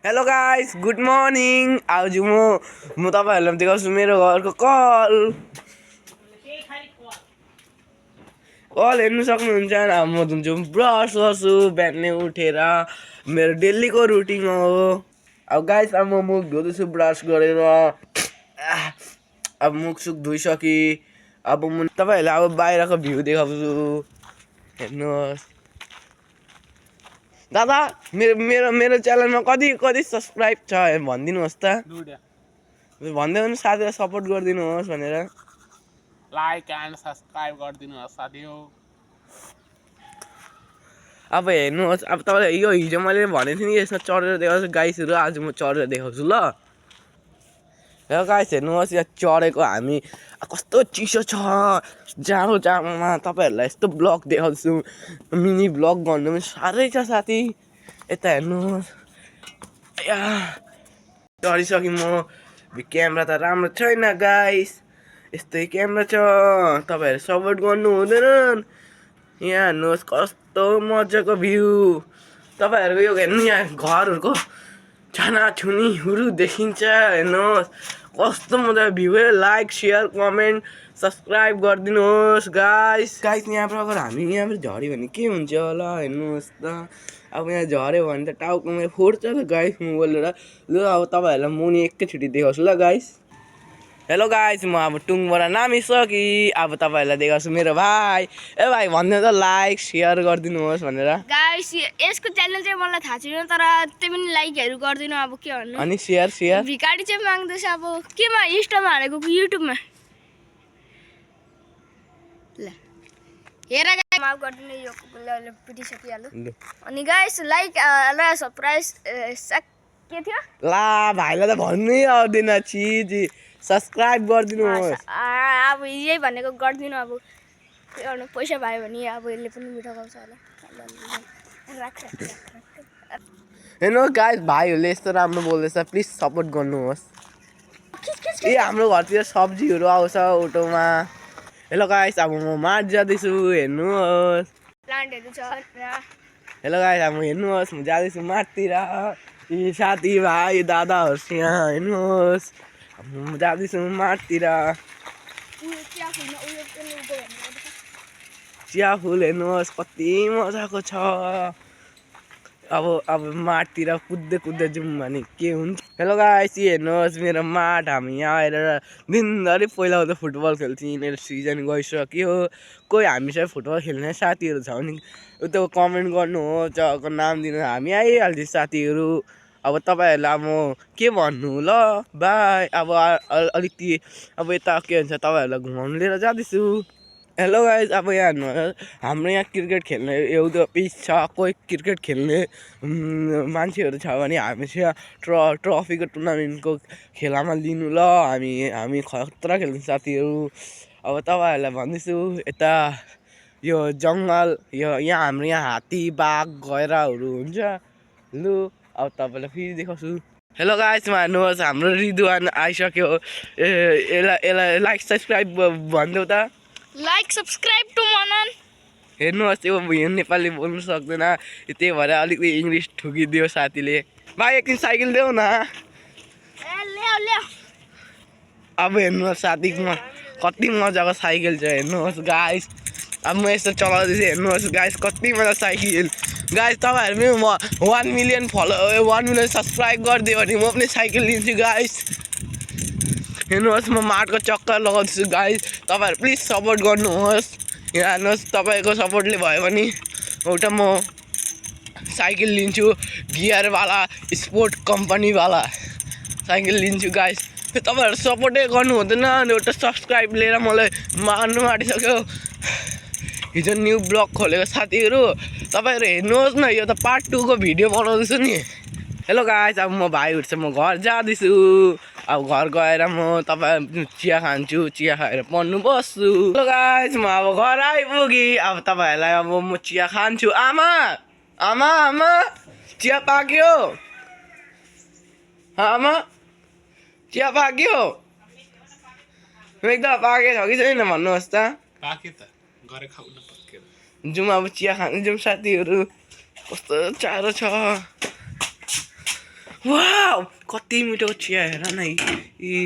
Hello guys good morning. आज म तपाईहरुलाई देखाउँछु मेरो घरको कल हेर्नु सक्नुहुन्छ। म जुन ब्रस गर्छु बिहानै उठेर मेरो डेलीको रुटिन हो। अब गाइस अब म मुख धुँदैछु ब्रस गरेर। अब मुख सुख धोइसके अब म तपाईहरुलाई अब बाहिरको भ्यू देखाउँछु। हेर्नुहोस् दादा मेरो मेरो मेरो च्यानलमा कति सब्स्क्राइब छ भनिदिनुहोस् त। भन्दै हुनु साथीलाई सपोर्ट गरिदिनुहोस् भनेर। लाइक एन्ड सब्स्क्राइब गरिदिनुहोस् साथीहरु। अब हेर्नुहोस् अब तपाईलाई यो हिजो मैले भनेको थिएँ नि यसमा चढेर देखाउँछु गाइसहरु। आज म चढेर देखाउँछु ल। हेलो गाइस हेर्नुहोस् यहाँ चढेको हामी कस्तो चिसो छ जाडो जाडोमा तपाईहरुलाई यस्तो ब्लग देखाउँछु। मिनी ब्लग गर्नु पनि साह्रै छ साथी। यता हेर्नुहोस् चढिसकेँ म। क्यामेरा त राम्रो छैन गाइस यस्तै क्यामेरा छ तपाईहरु सपोर्ट गर्नु हुँदैन। यहाँ हेर्नुहोस् कस्तो मजाको भ्यू। तपाईहरुको यो हेर्नु यहाँ घरहरुको छानाछुनीहरु देखिन्छ। हेर्नुहोस् कस्तो मजाको भ्यू है। लाइक शेयर कमेन्ट सब्स्क्राइब गरिदिनुहोस् गाइस। यहाँबाट अगर हामी यहाँबाट झऱ्यो भने के हुन्छ होला हेर्नुहोस् त। अब यहाँ झऱ्यो भने त टाउकोमा फोड्छ त गाइस मोबाइलबाट। ल अब तपाईहरुलाई मुनि एकैचोटि देखाउँछु ल गाइस। हेलो गाइस म अब टुङबाट नामिसकेँ। अब तपाईहरुलाई देखाउँछु मेरो भाइ। ए भाइ भन्नु त लाइक शेयर गरिदिनुहोस् भनेर। गाइस यसको च्यानल चाहिँ मलाई थाहा छैन तर त्यही पनि लाइकहरु गर्दिनु। अब के भन्नु अनि शेयर भिखारी चाहिँ माग्दैछ। अब केमा इन्स्टामा हालेको कि युट्युबमा ल हेर गाइस माफ गरिदिनु यो कुकुरले पिटिसकिहाल्यो। अनि गाइस लाइक र सब्स्क्राइब के थियो ला भाइलाई त भन्नै आउँदैन चिज सब्स्क्राइब गरिदिनुहोस्। अब यही भनेको गरिदिनु। अब के गर्नु पैसा पायो भने अब यसले पनि मिठो गाउँछ होला। हेर्नु गाइस भाइहरूले यस्तो राम्रो बोल्दैछ प्लिज सपोर्ट गर्नुहोस्। ए हाम्रो घरतिर सब्जीहरू आउँछ अटोमा। हेलो गाइस अब म मार्ट जाँदैछु हेर्नुहोस्। प्लान्टहरु छ। हेलो गाइस अब हेर्नुहोस् म जाँदैछु मार्टतिर। यी साथीभाइ दादाहरूसँग हेर्नुहोस् म जाँदैछु मार्टतिर। चिया फुल हेर्नुहोस् कति मजाको छ। अब मार्टतिर कुद्दै जाउँ भने के हुन्छ। हेलो गाइस हेर्नुहोस् मेरो मार्ट। हामी यहाँ आएर दिनभरि पहिला त फुटबल खेल्थ्यौँ। यिनीहरू सिजन गइसक्यो। कोही हामीसँग फुटबल खेल्ने साथीहरू छ भने उता कमेन्ट गर्नु हो जग्गाको नाम दिनु हामी आइहाल्छौँ साथीहरू। अब तपाईहरुलाई म के भन्नु ल बाई। अब अलिकति अब यता के भन्छ तपाईहरुलाई घुमाउनु लिएर जाँदैछु। हेलो गाइस अब यहाँ हेर्नुहोस् हाम्रो यहाँ क्रिकेट खेल्ने एउटा पिच छ। कोही क्रिकेट खेल्ने मान्छेहरू छ भने हामी चाहिँ ट्रफीको टुर्नामेन्टको खेलामा लिनु ल। हामी खतरा खेल्ने साथीहरू। अब तपाईहरुलाई भन्दैछु यता यो जङ्गल यहाँ हाम्रो यहाँ हात्ती बाघ गैराहरू हुन्छ। लु अब तपाईलाई फेरि देखाउँछु। हेलो गाइस हेर्नुहोस् हाम्रो रिदुवान आइसक्यो। यसलाई लाइक सब्स्क्राइब भनिदेऊ त। लाइक सब्स्क्राइब टु मनन। हेर्नुहोस् यो नेपाली बोल्नु सक्दैन त्यही भएर अलिकति इङ्ग्लिस ठुकिदियो साथीले। भाइ एकदिन साइकल देऊ न। अब हेर्नुहोस् साथीमा कति मजाको साइकल छ हेर्नुहोस् गाइस। अब म यस्तो चलाउँदैछु हेर्नुहोस् गाइस कति मजा साइकल। गाइस तपाईहरु पनि 1 मिलियन सब्स्क्राइब गरिदियो भने म पनि साइकल लिन्छु गाइस। हेर्नुहोस् म मार्टको चक्कर लगाउँछु गाइस। तपाईहरु प्लिज सपोर्ट गर्नुहोस्। यहाँ हेर्नुहोस् तपाईको सपोर्टले भयो भने एउटा म साइकल लिन्छु गियरवाला स्पोर्ट कम्पनीवाला साइकल लिन्छु गाइस। तपाईहरु सपोर्टै गर्नु हुँदैन। एउटा सब्स्क्राइब लिएर मलाई मार्नु आँटिसक्यो। हिजो न्यू ब्लग खोलेको साथीहरू तपाईहरु हेर्नुहोस् न। यो त पार्ट 2 को भिडियो बनाउँदैछु नि। हेलो गाइस अब म भाइहरुसँग म घर जाँदैछु। अब घर गएर म तपाईहरु चिया खान्छु। चिया खाएर पढ्नु बस्छु। हेलो गाइस म अब घर आइपुगेँ। अब तपाईहरुलाई अब म चिया खान्छु। आमा आमा आमा चिया पाक्यो। आमा चिया पाक्यो। एकदम पाकेको छ कि छैन भन्नुहोस् त। पाके त गरे खाउ न पक्केर। जाउँ अब चिया खानु जाउँ साथीहरू। कस्तो चारो छ वाउ कति मिठो चिया हेर न यी